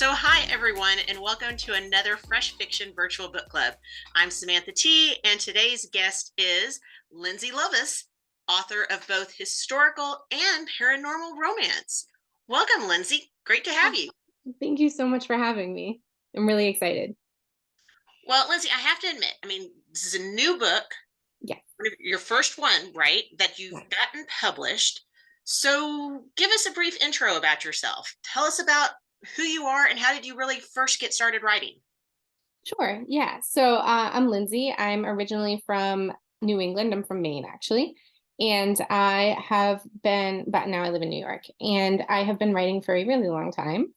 So, hi everyone, and welcome to another Fresh Fiction Virtual Book Club. I'm Samantha T, and today's guest is Lindsay Lovise, author of both historical and paranormal romance. Welcome, Lindsay. Great to have Oh, you. thank you so much for having me. I'm really excited. Well, Lindsay, I have to admit, this is a new book, Yes. your first one, right, that you've Yes. gotten published. So, give us a brief intro about yourself. Tell us about who you are and how did you really first get started writing? Sure. Yeah. So I'm Lindsay. I'm originally from New England. I'm from Maine, actually. And I have been, but now I live in New York. And I have been writing for a really long time.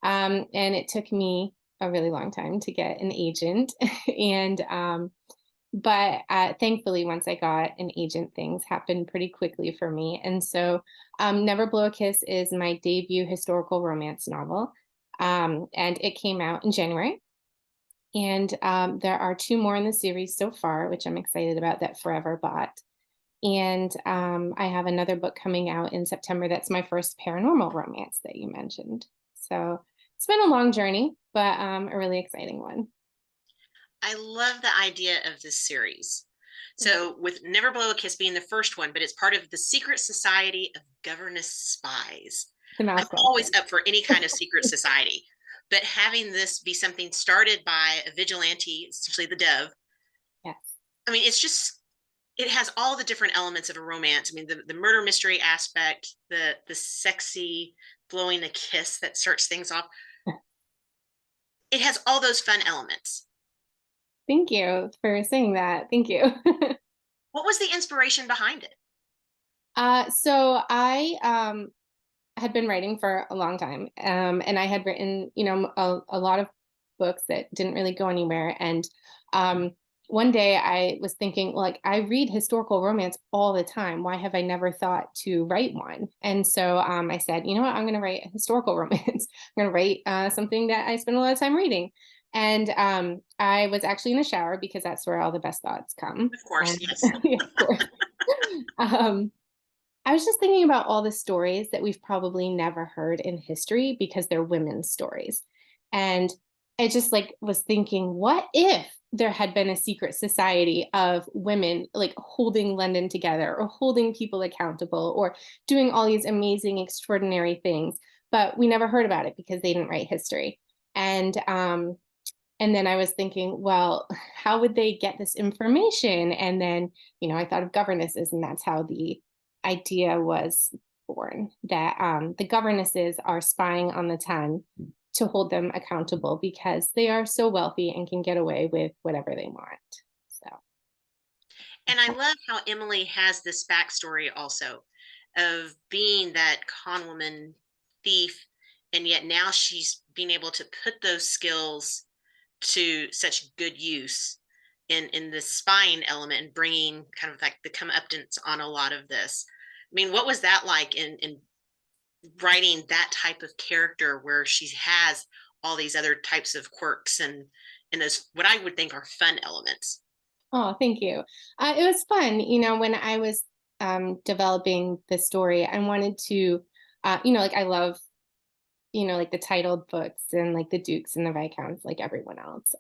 And it took me a really long time to get an agent. And thankfully, once I got an agent, things happened pretty quickly for me. And so Never Blow a Kiss is my debut historical romance novel. And it came out in January. And there are two more in the series so far, which I'm excited about, that Forever bought. And I have another book coming out in September that's my first paranormal romance that you mentioned. So it's been a long journey, but a really exciting one. I love the idea of this series. Thank So, with Never Blow a Kiss being the first one, but it's part of the Secret Society of Governess Spies. The I'm mouthful. always up for any kind of secret society, but having this be something started by a vigilante, essentially the Dove, Yes. it's just, it has all the different elements of a romance. The murder mystery aspect, the sexy blowing a kiss that starts things off. It has all those fun elements. Thank you for saying that. Thank you. What was the inspiration behind it? So I had been writing for a long time, and I had written, a lot of books that didn't really go anywhere. And one day I was thinking, like, I read historical romance all the time. Why have I never thought to write one? And so I said, you know what? I'm going to write a historical romance. I'm going to write something that I spend a lot of time reading. And I was actually in the shower because that's where all the best thoughts come. Of course, And yes. yeah, of course. Um, I was just thinking about all the stories that we've probably never heard in history because they're women's stories. And I just like was thinking, what if there had been a secret society of women like holding London together or holding people accountable or doing all these amazing, extraordinary things, but we never heard about it because they didn't write history. And then I was thinking, well, how would they get this information? And then, I thought of governesses, and that's how the idea was born, that the governesses are spying on the 10 to hold them accountable because they are so wealthy and can get away with whatever they want. So, And I love how Emily has this backstory also of being that con woman thief, and yet now she's being able to put those skills to such good use in the spying element and bringing kind of like the comeuppance on a lot of this. What was that like in writing that type of character where she has all these other types of quirks and those what I would think are fun elements? oh, thank you. It was fun. When I was developing the story, I wanted to, like I love like the titled books and like the Dukes and the Viscounts, like everyone else.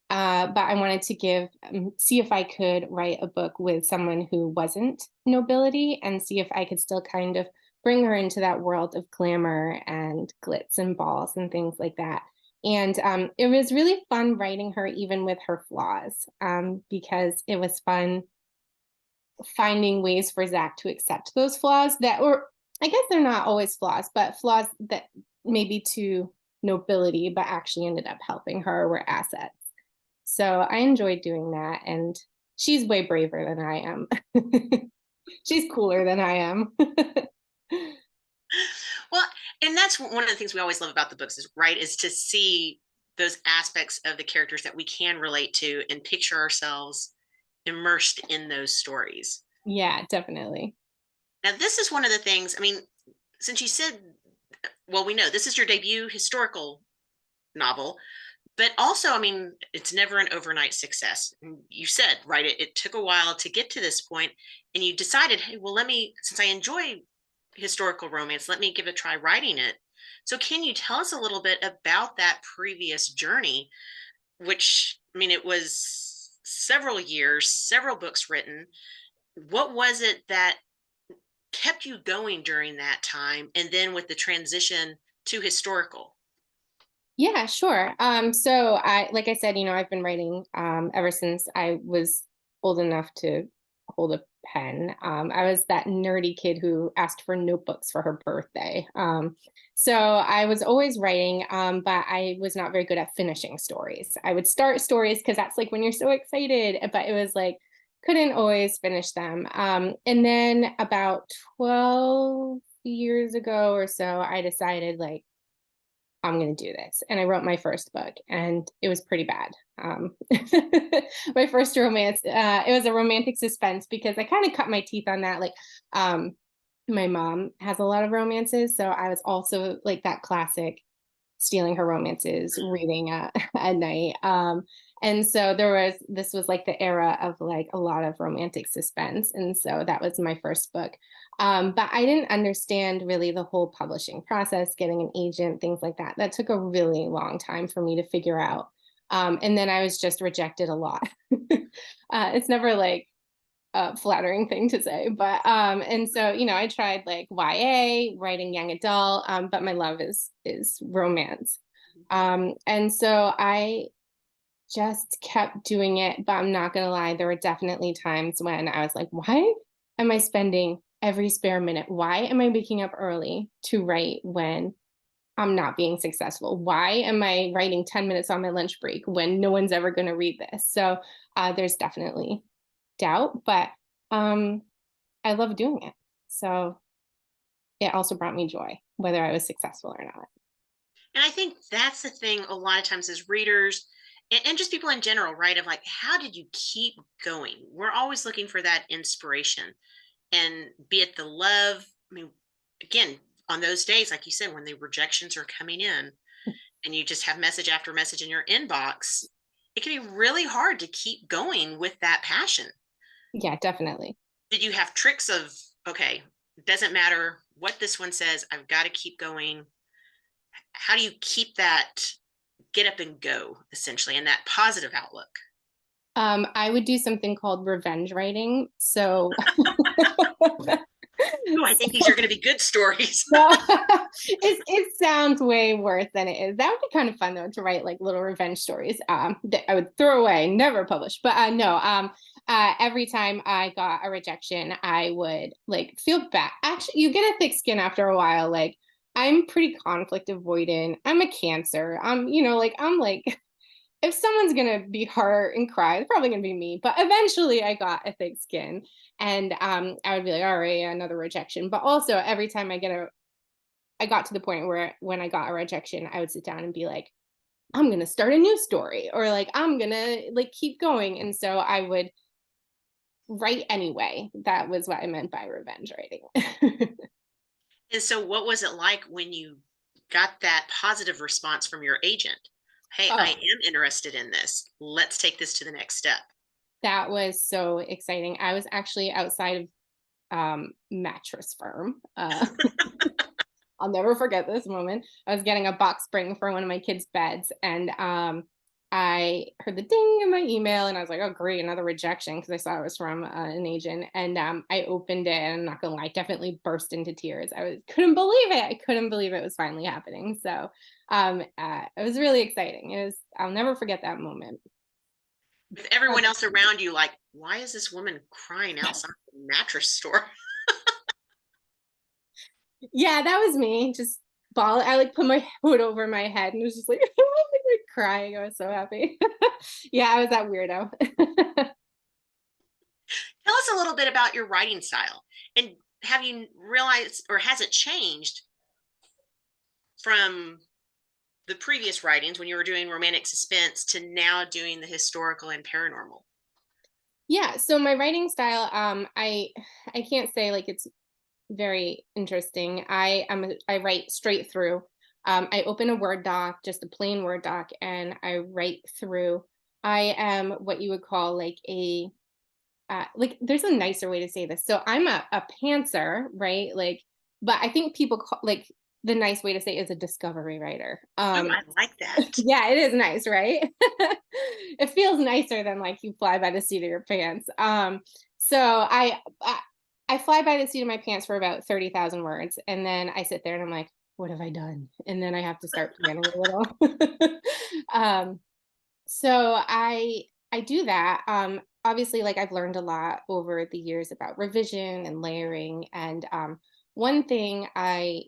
But I wanted to see if I could write a book with someone who wasn't nobility and see if I could still kind of bring her into that world of glamour and glitz and balls and things like that. And it was really fun writing her, even with her flaws, because it was fun finding ways for Zach to accept those flaws that were, I guess they're not always flaws, but flaws that maybe to nobility, but actually ended up helping her were assets. So I enjoyed doing that. And she's way braver than I am. She's cooler than I am. Well, and that's one of the things we always love about the books is right is to see those aspects of the characters that we can relate to and picture ourselves immersed in those stories. Yeah, definitely. Now, this is one of the things, since you said, well, we know this is your debut historical novel, but also, it's never an overnight success. And you said, right, it took a while to get to this point, and you decided, hey, well, since I enjoy historical romance, let me give a try writing it. So can you tell us a little bit about that previous journey, which, I mean, it was several years, several books written. What was it that kept you going during that time? And then with the transition to historical? Yeah, sure. So like I said, I've been writing ever since I was old enough to hold a pen. I was that nerdy kid who asked for notebooks for her birthday. So I was always writing, but I was not very good at finishing stories. I would start stories because that's like when you're so excited, but it was like couldn't always finish them. And then about 12 years ago or so, I decided like I'm going to do this. And I wrote my first book, and it was pretty bad. My first romance, it was a romantic suspense because I kind of cut my teeth on that. Like, my mom has a lot of romances. So I was also like that classic stealing her romances, reading at night. And so this was like the era of like a lot of romantic suspense. And so that was my first book. But I didn't understand really the whole publishing process, getting an agent, things like that. That took a really long time for me to figure out. And then I was just rejected a lot. It's never like a flattering thing to say, but and so I tried like YA, writing young adult, but my love is romance. And so I just kept doing it, but I'm not gonna lie, there were definitely times when I was like, why am I spending every spare minute? Why am I waking up early to write when I'm not being successful? Why am I writing 10 minutes on my lunch break when no one's ever going to read this? So there's definitely doubt, but um, I love doing it. So it also brought me joy, whether I was successful or not. And I think that's the thing a lot of times as readers and just people in general, right? Of like, how did you keep going? We're always looking for that inspiration and be it the love. I mean, again, on those days, like you said, when the rejections are coming in and you just have message after message in your inbox, it can be really hard to keep going with that passion. Yeah, definitely. Did you have tricks of, okay, it doesn't matter what this one says, I've got to keep going? How do you keep that get up and go essentially and that positive outlook? I would do something called revenge writing. So Oh, I think these are going to be good stories. no, it sounds way worse than it is. That would be kind of fun though to write like little revenge stories that I would throw away, never publish. But no, every time I got a rejection, I would like feel bad. Actually, you get a thick skin after a while. Like I'm pretty conflict avoidant. I'm a Cancer. I'm like if someone's gonna be hurt and cry, it's probably gonna be me. But eventually I got a thick skin. And I would be like, all right, yeah, another rejection. But also every time I got to the point where when I got a rejection, I would sit down and be like, I'm gonna start a new story, or like I'm gonna like keep going. And so I would write anyway. That was what I meant by revenge writing. And so, what was it like when you got that positive response from your agent? Hey, I Oh, am interested in this. Let's take this to the next step. that was so exciting. I was actually outside of mattress firm. I'll never forget this moment. I was getting a box spring for one of my kids' beds, and I heard the ding in my email, and I was like, "Oh, great, another rejection," because I saw it was from an agent. And I opened it, and I'm not gonna lie, definitely burst into tears. Couldn't believe it. I couldn't believe it was finally happening. So it was really exciting. I'll never forget that moment. With everyone else around you, like, why is this woman crying outside the mattress store? Yeah, that was me. Just ball. I like put my hood over my head and was just like, I was like crying. I was so happy. Yeah, I was that weirdo. Tell us a little bit about your writing style. And have you realized, or has it changed from the previous writings when you were doing romantic suspense to now doing the historical and paranormal? Yeah, so my writing style, I can't say like it's very interesting. I write straight through. I open a Word doc, just a plain Word doc, and I write through. I am what you would call like a like there's a nicer way to say this. So I'm a pantser, right? Like, but I think people call like the nice way to say is a discovery writer. Ooh, I like that. Yeah, it is nice, right? It feels nicer than like you fly by the seat of your pants. So I fly by the seat of my pants for about 30,000 words, and then I sit there and I'm like, what have I done? And then I have to start planning a little. um, so I do that. Obviously, like I've learned a lot over the years about revision and layering. And one thing I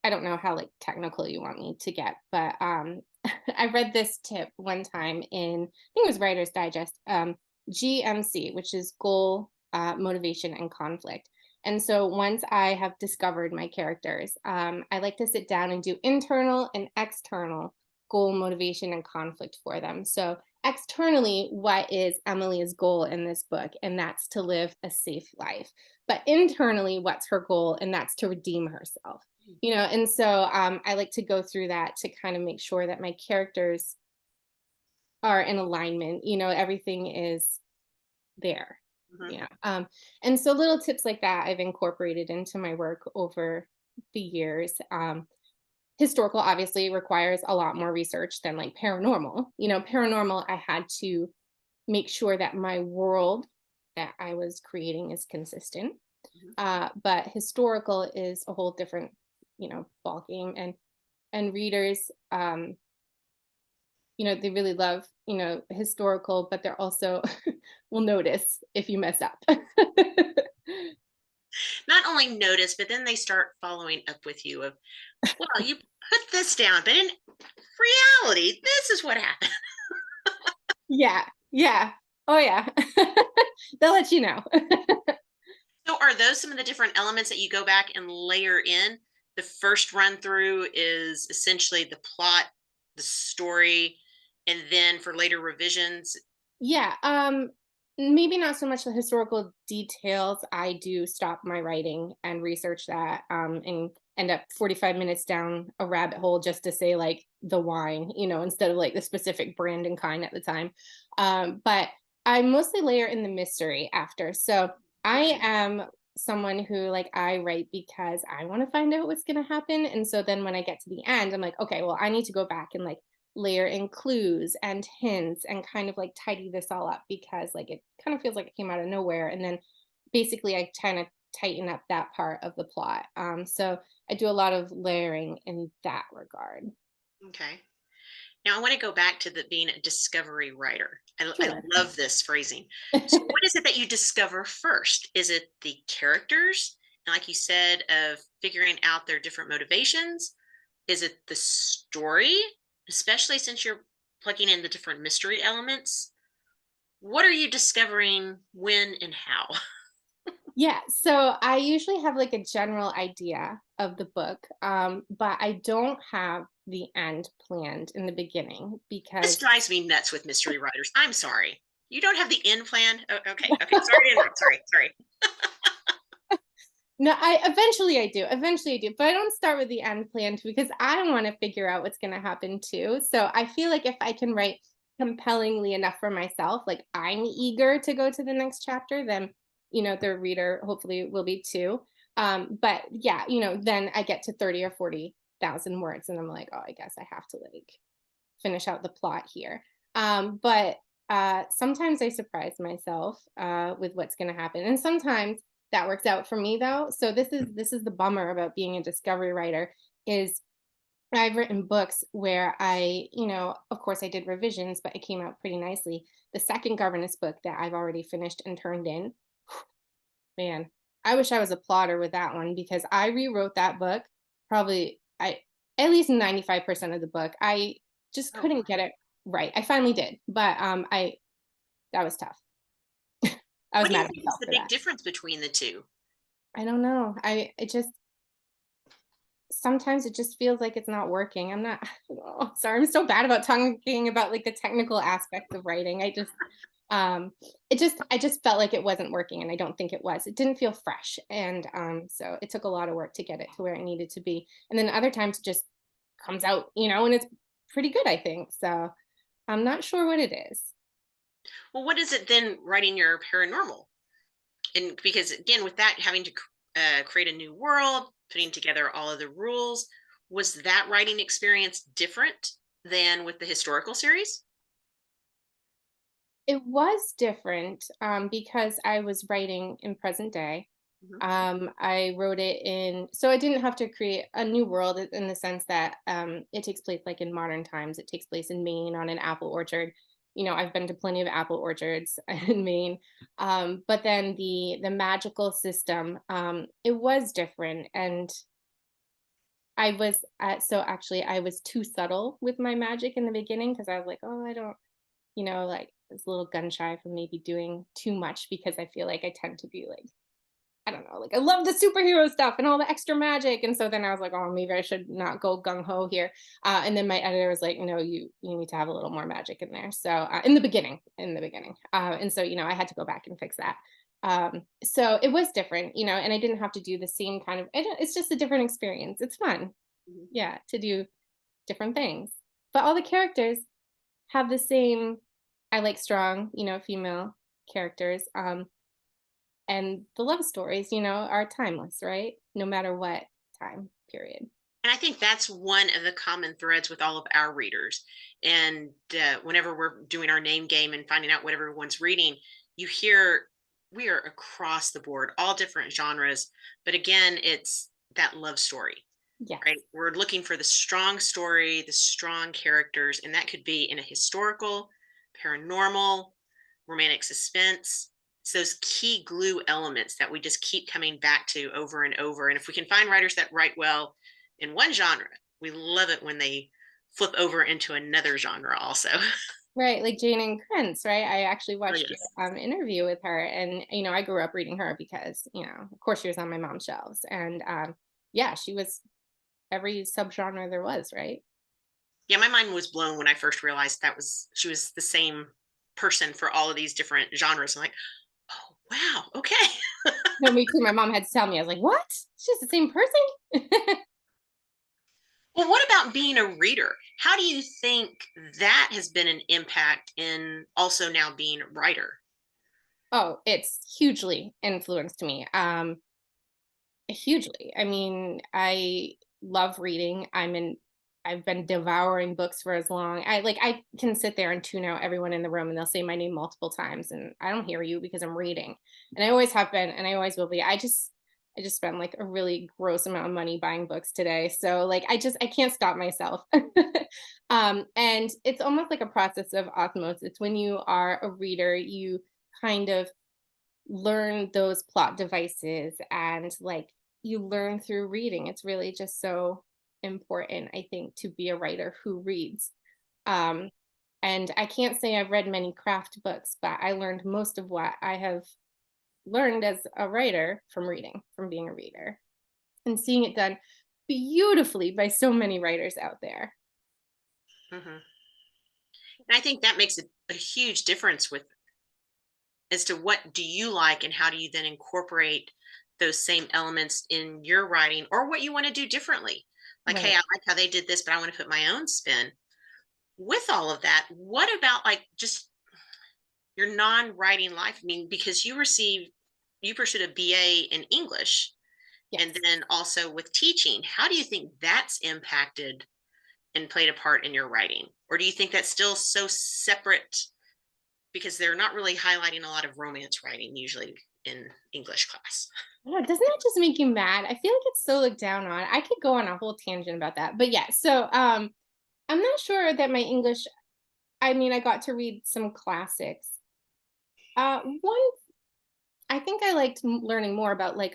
don't know how like technical you want me to get, but I read this tip one time in I think it was Writer's Digest, GMC, which is goal, motivation, and conflict. And so once I have discovered my characters, I like to sit down and do internal and external goal, motivation, and conflict for them. So externally, what is Emily's goal in this book? And that's to live a safe life. But internally, what's her goal? And that's to redeem herself. And so I like to go through that to kind of make sure that my characters are in alignment. Everything is there. Mhm. Yeah. And so little tips like that I've incorporated into my work over the years. Historical obviously requires a lot more research than like paranormal. Paranormal, I had to make sure that my world that I was creating is consistent. Mhm. But historical is a whole different, ball game. And readers, they really love, historical, but they're also will notice if you mess up. Not only notice, but then they start following up with you of, well, you put this down, but in reality, this is what happened. Yeah, yeah. Oh yeah. They'll let you know. So are those some of the different elements that you go back and layer in? The first run through is essentially the plot, the story, and then for later revisions. Yeah, maybe not so much the historical details. I do stop my writing and research that, and end up 45 minutes down a rabbit hole just to say like the wine, instead of like the specific brand and kind at the time. But I mostly layer in the mystery after. So I Okay. am someone who like I write because I want to find out what's going to happen. And so then when I get to the end, I'm like, okay, well, I need to go back and like layer in clues and hints and kind of like tidy this all up because like it kind of feels like it came out of nowhere. And then basically I kind of tighten up that part of the plot. So I do a lot of layering in that regard. Okay. Now I want to go back to the being a discovery writer. I Sure. love this phrasing. So what is it that you discover first? Is it the characters? And like you said, of figuring out their different motivations? Is it the story? Especially since you're plugging in the different mystery elements. What are you discovering when and how? Yeah, so I usually have like a general idea of the book, but I don't have the end planned in the beginning This because drives me nuts with mystery writers. I'm sorry. You don't have the end plan? Okay. Okay. Sorry to interrupt. Sorry. Sorry. no, I eventually I do, but I don't start with the end planned because I want to figure out what's going to happen too. So I feel like if I can write compellingly enough for myself, like I'm eager to go to the next chapter, then the reader hopefully will be too. But yeah, then I get to 30 or 40,000 words, and I'm like, oh, I guess I have to like finish out the plot here. But sometimes I surprise myself with what's going to happen, and sometimes that works out for me though. So this is the bummer about being a discovery writer is I've written books where of course I did revisions, but it came out pretty nicely. The second Governess book that I've already finished and turned in, man, I wish I was a plotter with that one because I rewrote that book probably I at least 95% of the book. I just Oh, couldn't get it right. I finally did, but I that was tough. I was what do you mad at think is myself the for big that. difference between the two? I don't know. I it just sometimes it just feels like it's not working. I'm not oh, sorry. I'm so bad about talking about like the technical aspects of writing. I just felt like it wasn't working and I don't think it was. It didn't feel fresh. And so it took a lot of work to get it to where it needed to be. And then other times it just comes out, and it's pretty good, I think. So I'm not sure what it is. Well, what is it then writing your paranormal? And because again, with that, having to create a new world, putting together all of the rules, Was that writing experience different than with the historical series? It was different, because I was writing in present day. Mhm. I wrote it in, so I didn't have to create a new world in the sense that it takes place like in modern times. It takes place in Maine on an apple orchard. I've been to plenty of apple orchards in Maine, but then the magical system, it was different, and so actually I was too subtle with my magic in the beginning because I was like, oh, I don't, like it's a little gun shy for maybe doing too much because I feel like I tend to be like, I don't know, like I love the superhero stuff and all the extra magic. And so then I was like, oh, maybe I should not go gung ho here. And then my editor was like, no, you need to have a little more magic in there. So in the beginning, and so I had to go back and fix that. So it was different, and I didn't have to do the same kind of. It's just a different experience. It's fun, Mhm. yeah, to do different things. But all the characters have the same. I like strong, female characters. And the love stories, are timeless, right? No matter what time period. And I think that's one of the common threads with all of our readers. And whenever we're doing our name game and finding out what everyone's reading, you hear we are across the board, all different genres. But again, it's that love story, right? Yes. We're looking for the strong story, the strong characters, and that could be in a historical, paranormal, romantic suspense. It's those key glue elements that we just keep coming back to over and over. And if we can find writers that write well in one genre, we love it when they flip over into another genre also. Right, like Jane and Prince, right? I actually Oh, watched your yes. interview with her, and I grew up reading her because of course, she was on my mom's shelves, and yeah, she was every subgenre there was, right? Yeah, my mind was blown when I first realized that was she was the same person for all of these different genres. I'm like, oh wow, okay. No, me too. My mom had to tell me. I was like, "What? She's the same person?" Well, what about being a reader? How do you think that has been an impact in also now being a writer? Oh, it's hugely influenced me. Hugely. I mean, I love reading. I've been devouring books for as long. I can sit there and tune out everyone in the room and they'll say my name multiple times and I don't hear you because I'm reading. And I always have been and I always will be. I just spend like a really gross amount of money buying books today. So like I can't stop myself. And it's almost like a process of osmosis. When you are a reader, you kind of learn those plot devices and like you learn through reading. It's really just so important, I think, to be a writer who reads. Um, and I can't say I've read many craft books, but I learned most of what I have learned as a writer from reading, from being a reader and seeing it done beautifully by so many writers out there. Mhm. And I think that makes a huge difference with as to what do you like and how do you then incorporate those same elements in your writing or what you want to do differently. Like, hey, Right. I like how they did this, but I want to put my own spin. With all of that, what about like just your non-writing life? I mean, because you pursued a BA in English and Yes. then also with teaching. How do you think that's impacted and played a part in your writing? Or do you think that's still so separate because they're not really highlighting a lot of romance writing usually in English class? I don't know, doesn't that just make you mad? I feel like it's so looked down on. I could go on a whole tangent about that. But yeah, so I'm not sure that my English, I mean, I got to read some classics. One, I think I liked learning more about like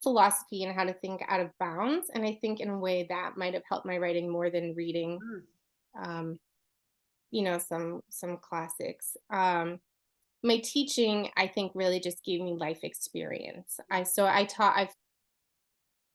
philosophy and how to think out of bounds. And I think in a way that might have helped my writing more than reading Mm, um, some classics. My teaching, I think, really just gave me life experience. I taught I've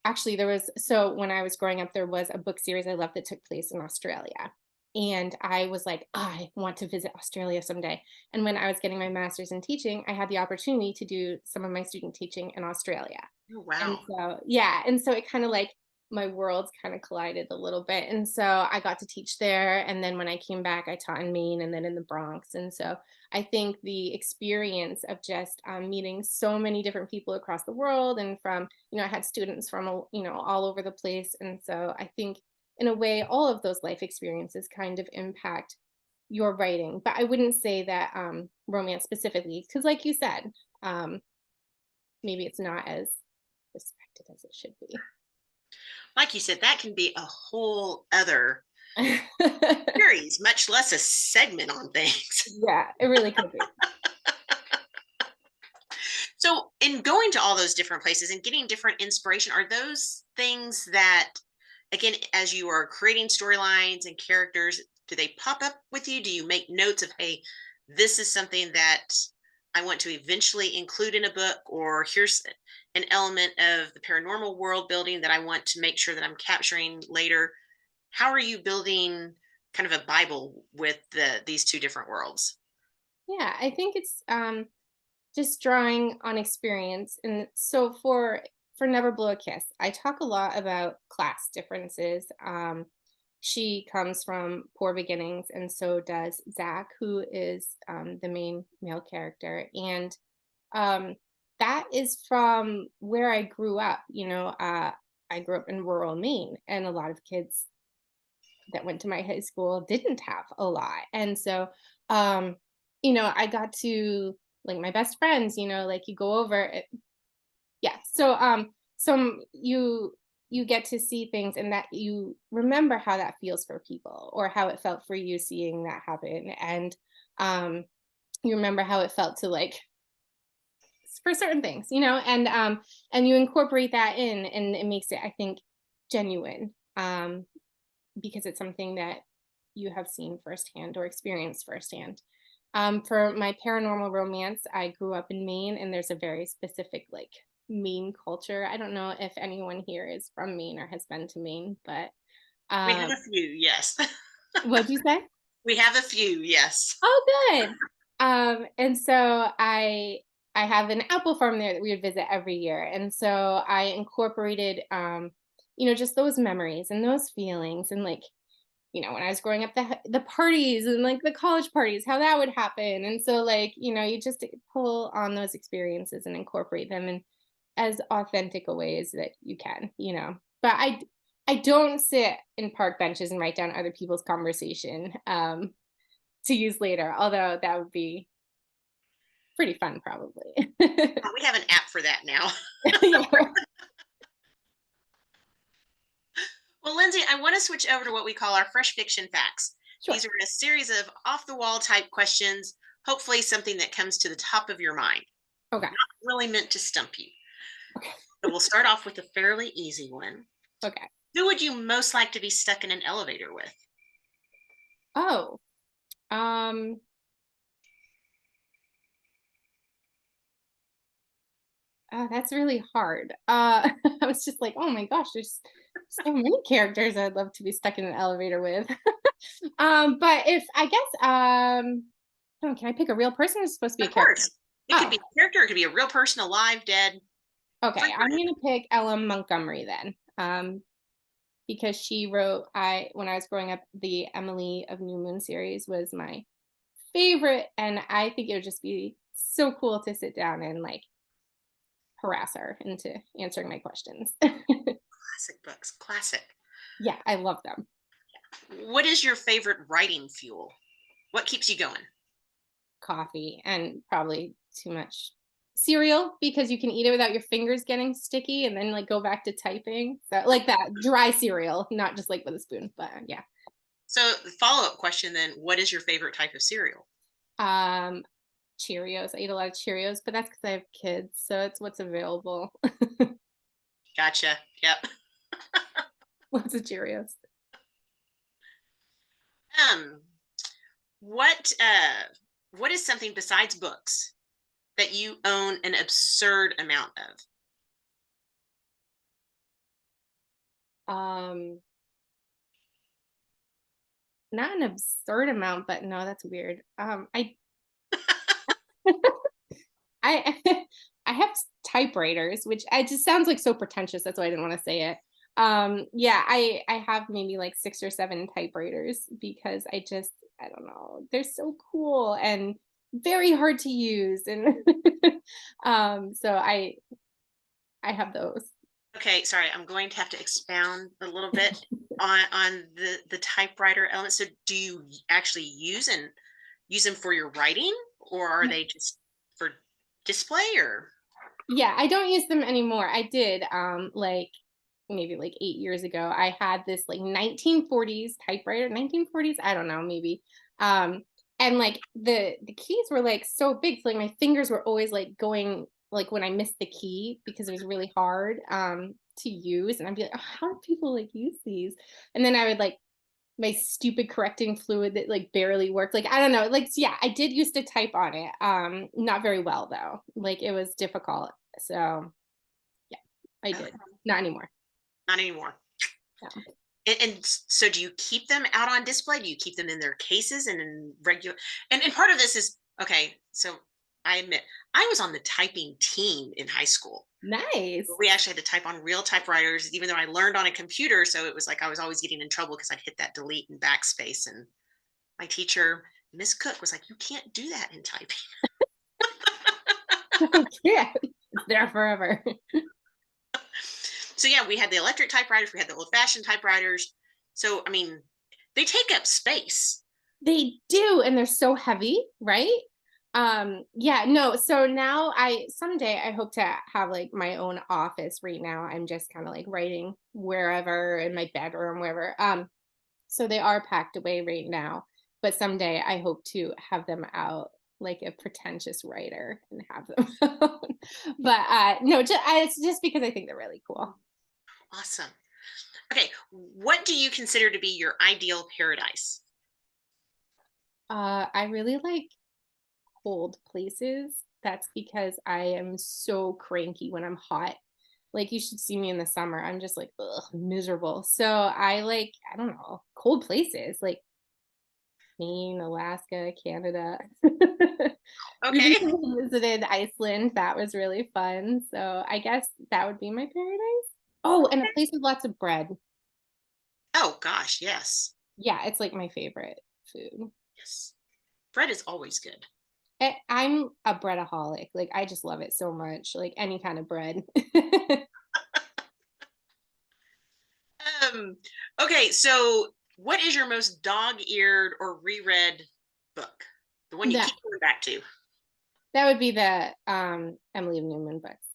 actually there was so when I was growing up, there was a book series I loved that took place in Australia. And I was like, "Ah, I want to visit Australia someday." And when I was getting my master's in teaching, I had the opportunity to do some of my student teaching in Australia. oh, And wow. so, yeah, and so it kind of like my worlds kind of collided a little bit. And so I got to teach there. And then when I came back, I taught in Maine and then in the Bronx. And so I think the experience of just meeting so many different people across the world and from, I had students from, all over the place. And so I think in a way, all of those life experiences kind of impact your writing. But I wouldn't say that romance specifically, because like you said, um, maybe it's not as respected as it should be. Like you said, that can be a whole other series, much less a segment on things. Yeah, it really could be. So, in going to all those different places and getting different inspiration, are those things that, again, as you are creating storylines and characters, do they pop up with you? Do you make notes of, hey, this is something that I want to eventually include in a book, or here's an element of the paranormal world building that I want to make sure that I'm capturing later? How are you building kind of a Bible with these two different worlds? Yeah, I think it's just drawing on experience. And so for Never Blow a Kiss, I talk a lot about class differences. She comes from poor beginnings, and so does Zach, who is the main male character. And um, that is from where I grew up. I grew up in rural Maine, and a lot of kids that went to my high school didn't have a lot. And so, I got to like my best friends, like you go over it. Yeah. You get to see things and that you remember how that feels for people or how it felt for you seeing that happen. And you remember how it felt to like for certain things, and you incorporate that in and it makes it, I think, genuine. Because it's something that you have seen firsthand or experienced firsthand. For my paranormal romance, I grew up in Maine, and there's a very specific like Maine culture. I don't know if anyone here is from Maine or has been to Maine, but We have um, a few, yes. what'd you say? We have a few, yes. Oh, good. And so I have an apple farm there that we would visit every year, and so I incorporated just those memories and those feelings and like when I was growing up, the parties and like the college parties, how that would happen. And so like, you just pull on those experiences and incorporate them in as authentic a ways that you can. But I don't sit in park benches and write down other people's conversation to use later, although that would be pretty fun probably. We have an app for that now. Yeah, Well, Lindsay, I want to switch over to what we call our fresh fiction facts. sure. These are a series of off the wall type questions, hopefully, something that comes to the top of your mind. Okay. Not really meant to stump you. Okay. So we'll start off with a fairly easy one. Okay. Who would you most like to be stuck in an elevator with? Oh, um, that's really hard. I was just like, oh my gosh, there's so many characters I'd love to be stuck in an elevator with. But if I guess, oh, can I pick a real person? It's supposed to be Of a character. course. It could Oh, be a character, it could be a real person, alive, dead. okay. Free I'm reign. gonna pick Ella Montgomery then. Because she wrote, I when I was growing up, the Emily of New Moon series was my favorite, and I think it would just be so cool to sit down and like harass her into answering my questions. Classic books, classic. Yeah, I love them. What is your favorite writing fuel? What keeps you going? Coffee and probably too much cereal because you can eat it without your fingers getting sticky and then like go back to typing. So like that dry cereal, not just like with a spoon, but yeah. So, the follow up question then, what is your favorite type of cereal? Um Cheerios. I eat a lot of Cheerios, but that's because I have kids, so it's what's available. Gotcha. Yep. Lots of Cheerios. Um, what is something besides books that you own an absurd amount of? Um Not an absurd amount, but no, that's weird. I I have typewriters, which I just sounds like so pretentious. That's why I didn't want to say it. Yeah, I have maybe like 6 or 7 typewriters because I don't know, they're so cool and very hard to use, and so I have those. Okay, sorry, I'm going to have to expound a little bit on the typewriter element. So do you actually use them for your writing, or are they just for display, or Yeah, I don't use them anymore. I did, like, maybe, like, 8 years ago. I had this, like, 1940s typewriter, 1940s? I don't know, maybe, and, like, the keys were, like, so big, so, like, my fingers were always, like, going like, when I missed the key because it was really hard, to use, and I'd be like, "Oh, how do people, like, use these?" And then I would, like, my stupid correcting fluid that, like, barely worked, like, I don't know, like, yeah, I did used to type on it, not very well, though, like, it was difficult, so, yeah, I okay, did. Not anymore. not anymore? No. So do you keep them out on display? Do you keep them in their cases and in regular? And part of this is okay. So I admit I was on the typing team in high school. Nice. We actually had to type on real typewriters, even though I learned on a computer. So it was like I was always getting in trouble because I'd hit that delete and backspace. And my teacher, Miss Cook, was like, "You can't do that in typing." Yeah, it's there forever. So yeah, we had the electric typewriters, we had the old-fashioned typewriters. So I mean, they take up space. They do, and they're so heavy, right? Yeah, no, so now I someday I hope to have, like, my own office. Right now, I'm just kinda, like, writing wherever in my bedroom, wherever, so they are packed away right now, but someday I hope to have them out like a pretentious writer and have them out. But, no, it's just because I think they're really cool. Awesome. Okay, what do you consider to be your ideal paradise? I really like cold places. That's because I am so cranky when I'm hot. Like, you should see me in the summer. I'm just like, ugh, miserable. So I don't know, cold places like Maine, Alaska, Canada. We Okay. recently visited Iceland. That was really fun. So I guess that would be my paradise. Oh, and a place with lots of bread. Oh gosh, yes. Yeah, it's like my favorite food. Yes. Bread is always good. I'm a breadaholic. Like, I just love it so much. Like, any kind of bread. Um, okay, so what is your most dog-eared or reread book? The one you That keep going back to. that would be the Emily Newman books.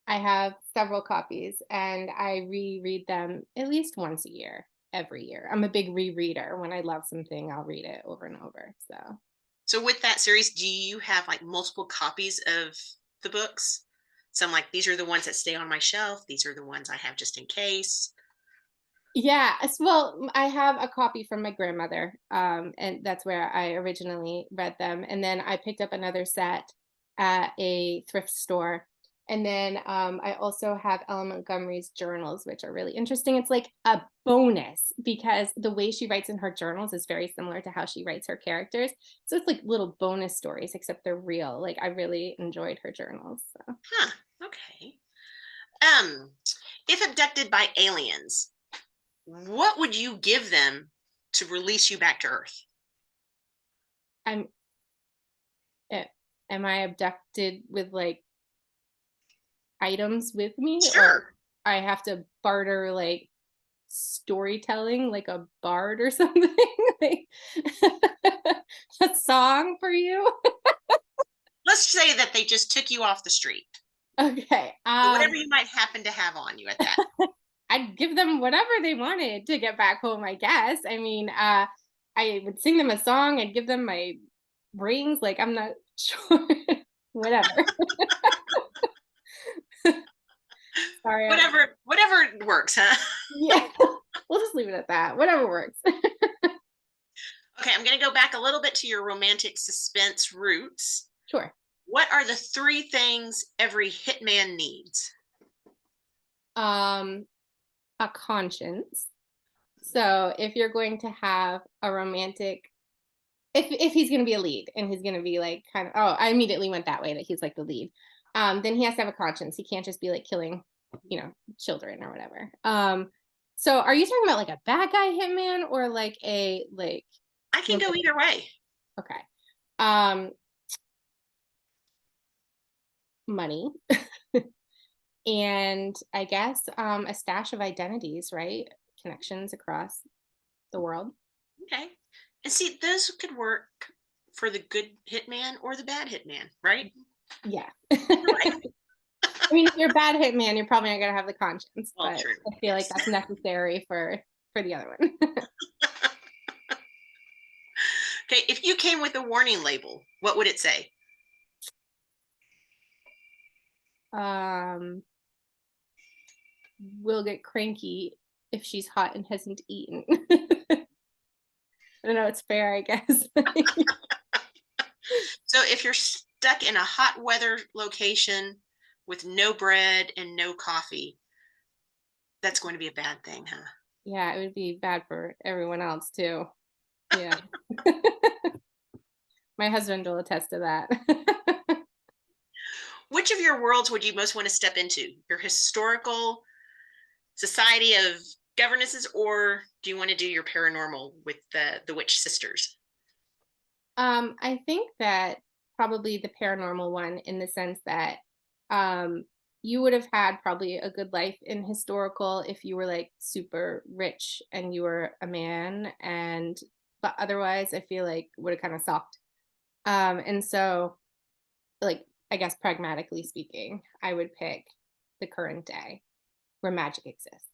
I have several copies and I reread them at least once a year, every year. I'm a big rereader. When I love something, I'll read it over and over. So, So with that series, do you have like multiple copies of the books? Some like these are the ones that stay on my shelf. These are the ones I have just in case. yeah, well, I have a copy from my grandmother, and that's where I originally read them. And then I picked up another set at a thrift store. And then I also have Ellen Montgomery's journals, which are really interesting. It's like a bonus because the way she writes in her journals is very similar to how she writes her characters. So it's like little bonus stories, except they're real. Like, I really enjoyed her journals. So. Huh. Okay. Um, if abducted by aliens, what would you give them to release you back to Earth? I'm, eh, am I abducted with like items with me, or Sure. I have to barter like storytelling like a bard or something? Like a song for you? Let's say that they just took you off the street. Okay. So whatever you might happen to have on you at that. I'd give them whatever they wanted to get back home, I guess. I mean, I would sing them a song, I'd give them my rings, like, I'm not sure. Whatever. Sorry. Whatever works, huh? Yeah. We'll just leave it at that. Whatever works. Okay, I'm going to go back a little bit to your romantic suspense roots. Sure. What are the three things every hitman needs? Um, a conscience. So if you're going to have a romantic, if he's going to be a lead and he's going to be like kind of, oh, I immediately went that way that he's like the lead. Then he has to have a conscience. He can't just be like killing you know, children or whatever. So are you talking about like a bad guy hitman or like a like I can go either way. okay. Um Money and I guess a stash of identities, right? Connections across the world. Okay. And see, those could work for the good hitman or the bad hitman, right? Yeah. Right. I mean, if you're a bad hitman, you're probably not gonna have the conscience, All but true. I feel like Yes. that's necessary for the other one. Okay. If you came with a warning label, what would it say? um will get cranky if she's hot and hasn't eaten. I don't know, it's fair, I guess. So if you're stuck in a hot weather location with no bread and no coffee, that's going to be a bad thing, huh? Yeah, it would be bad for everyone else too. Yeah. My husband will attest to that. Which of your worlds would you most want to step into? Your historical society of governesses, or do you want to do your paranormal with the witch sisters? I think that probably the paranormal one in the sense that um you would have had probably a good life in historical if you were like super rich and you were a man and but otherwise I feel like would have kind of sucked. And so like I guess pragmatically speaking, I would pick the current day where magic exists.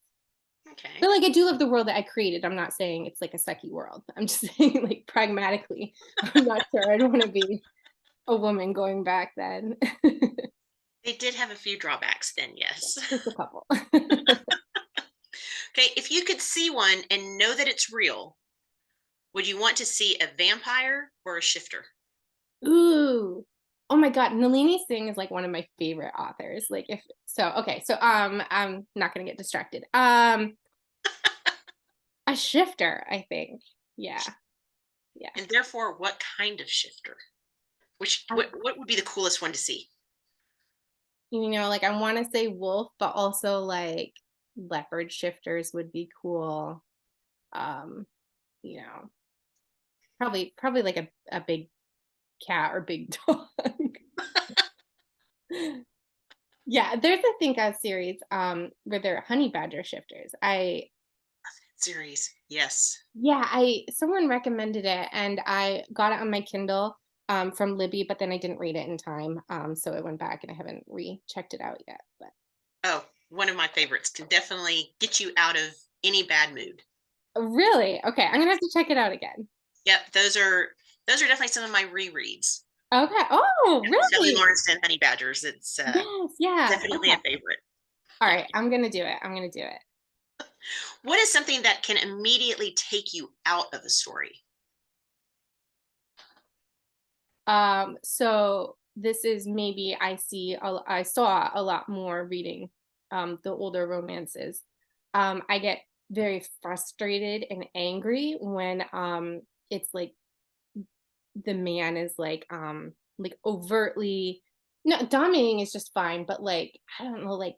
Okay. But like I do love the world that I created. I'm not saying it's like a sucky world. I'm just saying like pragmatically, I'm not sure I'd want to be a woman going back then. They did have a few drawbacks then, yes. Just a couple. Okay, if you could see one and know that it's real, would you want to see a vampire or a shifter? Ooh. Oh my god, Nalini Singh is like one of my favorite authors. Like if so okay, so I'm not gonna get distracted. A shifter, I think. Yeah. Yeah. And therefore, what kind of shifter? Which I, what would be the coolest one to see? you know, like I want to say wolf, but also like leopard shifters would be cool. Um, you know, probably like a big cat or big dog. Yeah, there's a think of series where they're honey badger shifters. Series. Yes. Yeah, I someone recommended it and I got it on my Kindle from Libby, but then I didn't read it in time. So it went back and I haven't rechecked it out yet. But Oh, one of my favorites can definitely get you out of any bad mood. really? Okay, I'm gonna have to check it out again. Yep, those are definitely some of my rereads. Okay. Oh, Shelley really? Lawrence and Honey Badgers. It's Yes, yeah. definitely Okay. a favorite. All right, I'm gonna do it. I'm gonna do it. What is something that can immediately take you out of a story? So this is maybe I saw a lot more reading the older romances. I get very frustrated and angry when it's the man is like overtly no dominating is just fine, but like I don't know, like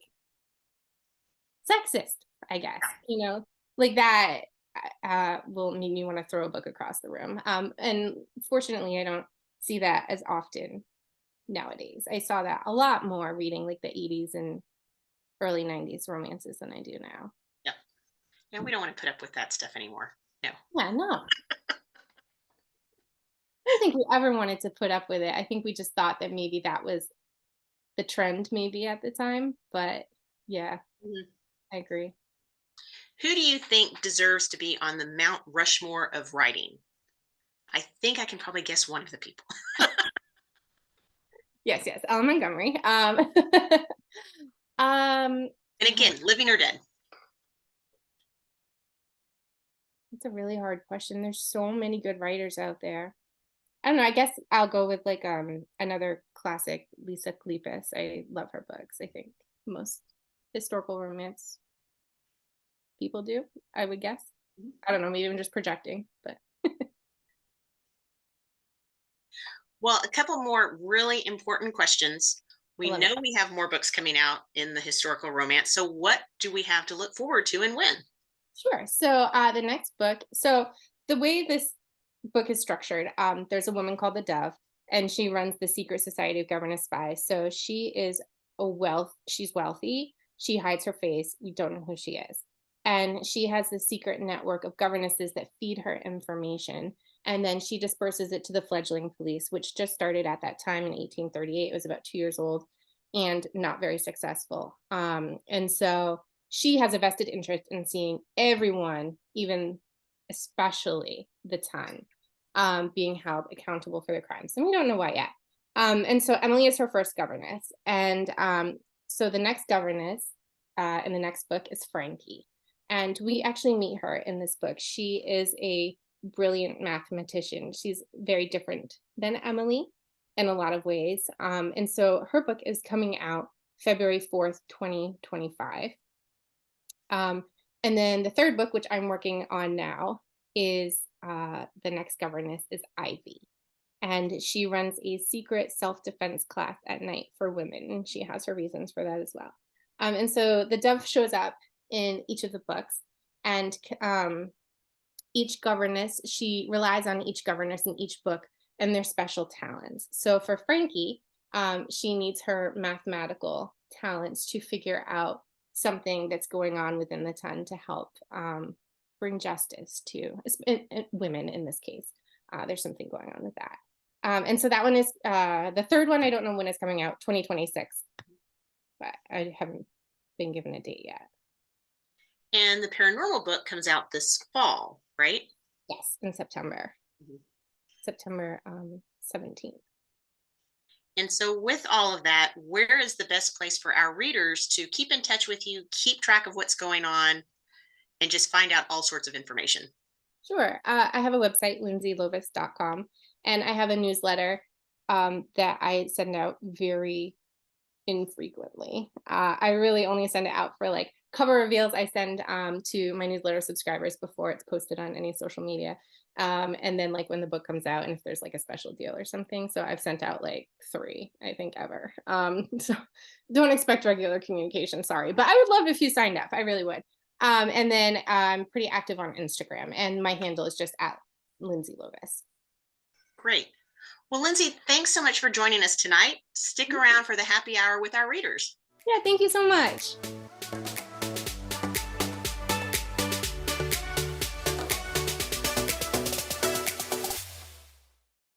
sexist, I guess, you know, like that will make me want to throw a book across the room. And fortunately, I don't see that as often nowadays. I saw that a lot more reading like the 80s and early 90s romances than I do now. Yep. And we don't want to put up with that stuff anymore. No. Yeah, no. I don't think we ever wanted to put up with it. I think we just thought that maybe that was the trend maybe at the time. But yeah, Mhm. I agree. Who do you think deserves to be on the Mount Rushmore of writing? I think I can probably guess one of the people. Yes, yes. Ellen Montgomery. Um, And again, living or dead. it's a really hard question. There's so many good writers out there. I don't know. I guess I'll go with like another classic, Lisa Kleypas. I love her books. I think most historical romance people do. I would guess. I don't know. Maybe I'm just projecting, but Well, a couple more really important questions. I We love know it. we have more books coming out in the historical romance. So what do we have to look forward to and when? Sure. So the next book. So the way this book is structured, there's a woman called the Dove, and she runs the secret society of Governess Spies. So she is she's wealthy. She hides her face. We don't know who she is. And she has this secret network of governesses that feed her information. And then she disperses it to the fledgling police, which just started at that time in 1838. It was about 2 years old and not very successful. And so she has a vested interest in seeing everyone, even especially the 10, being held accountable for their crimes. And we don't know why yet. And so Emily is her first governess. And so the next governess in the next book is Frankie. And we actually meet her in this book. She is a brilliant mathematician. She's very different than Emily in a lot of ways. And so her book is coming out February 4th, 2025. Um, and then the third book, which I'm working on now, is the next governess is Ivy. And she runs a secret self defense class at night for women. And she has her reasons for that as well. And so the Dove shows up in each of the books. And each governess, she relies on each governess in each book and their special talents. So for Frankie, she needs her mathematical talents to figure out something that's going on within the 10 to help bring justice to women in this case. There's something going on with that. And so that one is the third one. I don't know when it's coming out, 2026, but I haven't been given a date yet. And the paranormal book comes out this fall, right? Yes, in September, Mhm. September 17th. And so, with all of that, where is the best place for our readers to keep in touch with you, keep track of what's going on, and just find out all sorts of information? Sure. I have a website, lindsaylovise.com, and I have a newsletter that I send out very infrequently. I really only send it out for like cover reveals. I send to my newsletter subscribers before it's posted on any social media. And then like when the book comes out and if there's like a special deal or something. So I've sent out like 3, I think, ever. So don't expect regular communication, sorry. But I would love if you signed up. I really would. And then I'm pretty active on Instagram and my handle is just at Lindsay Lovise. Great. Well, Lindsay, thanks so much for joining us tonight. Stick around for the happy hour with our readers. Yeah, thank you so much.